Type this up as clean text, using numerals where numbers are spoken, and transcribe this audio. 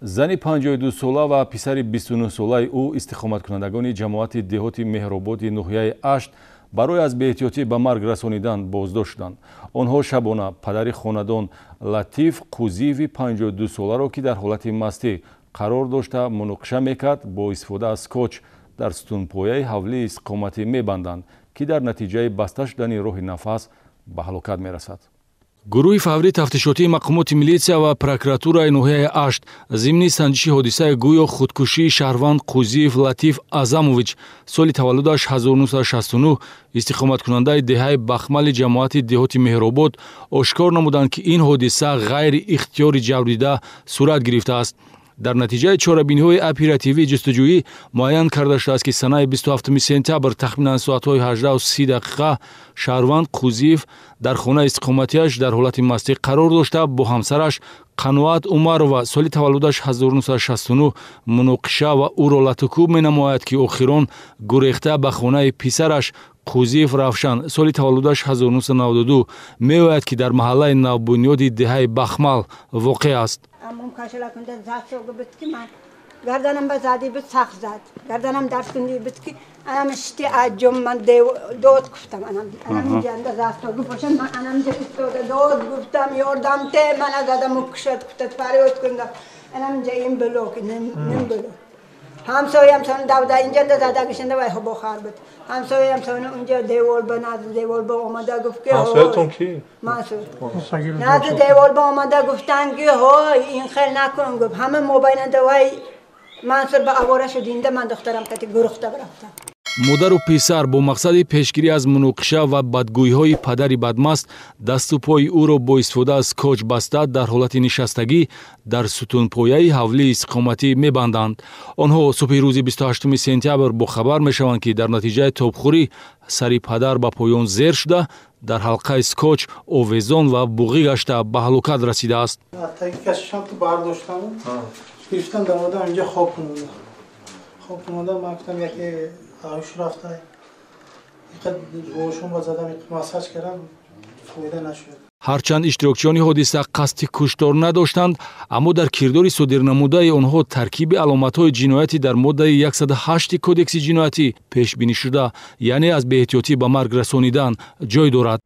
زنی 52 ساله و پسر 29 ساله او استقامت کنندگان جماعت دهات مهرآباد ناحیه اشت برای از بی‌احتیاطی به مرگ رسانیدن بازداشت شدند. آنها شبانه پدر خاندان لطیف قوزیوی 52 ساله را که در حالت مستی قرار داشته مناقشه میکرد با استفاده از اسکوچ در ستونپایه حولی استقامتی میبندند که در نتیجه بسته شدن راه نفس به هلاکت میرسد. گروه فوری تفتیشاتی مقامات میلیسیا و پروکراتورای ناحیه اشت ضمن سنجشی حادثه گویا خودکشی شهروند قوزیف لطیف اعظمویچ سال تولدش 1969 استقامت کننده دهه بخمل جماعت دهات مهرآباد آشکار نمودند که این حادثه غیر اختیاری جبریده صورت گرفته است. در نتیجه چاره‌بینی‌های اپراتیوی جستجویی معین کرده شده است که سنه 27 سپتامبر تخمیناً ساعت‌های 18:30 شهروند قوزیف در خانه استقامتیش در حالت مستی قرار داشته با همسرش قنوات عمر و سال تولدش 1969 مناقشه و او را لطکوب می‌نماید که آخران گریخته به خانه پسرش قوزیف روشن سال تولدش 1992 می‌آید که در محله نوبنیاد دهه بخمل واقع است. امام کاشلا کنده زاد شو گفت که من گردنم بزادی به سخت زد گردنم درس کندی بود که انم اشتی اجم من دود گفتم انم جنده زاد شو گفتم من انم جست دود گفتم یاردم ته من زدم مکشت گفت فریاد کندم انم جایم بلوک نم بلو همسایم سن داودا اینجا زده گشنده وای بخار بود همسایم سن اونجا دیوار بناد دیوار با اومده گفت که همسایتون کی مسعود نه دیوار با اومده گفتن که های این خیلی نکن گفت همه موبایل دوای منصور به آواره شدینده من دخترم کتی گرخته برفتم. مادر و پسر با مقصد پیشگیری از مناقشه و بدگویی‌های پدر بدمست دست و پای او را با استفاده از اسکوچ بسته در حالت نشستگی در ستونپایه حولی استقامتی می‌بندند. آنها صبح روز 28 سپتامبر با خبر می‌شوند که در نتیجه تابخوری سری پدر به پایان زیر شده در حلقه اسکوچ آویزان و بوغی گشته به هلاکت رسیده است. تا کششم تو برداشتم گرفتم در مورد اینجا خواب کنونده من گفتم یکی آیوش رفته اینقدر روشون با زدم مساج کردم فایده نشد. هرچند اشتراکچیان حادثه قصد کشتار نداشتند اما در کردار صادرنموده آنها ترکیب علامت‌های جنایتی در ماده 108 کدکس جنایتی پیش بینی شده یعنی از بی‌احتیاطی به مرگ رسانیدن جای دارد.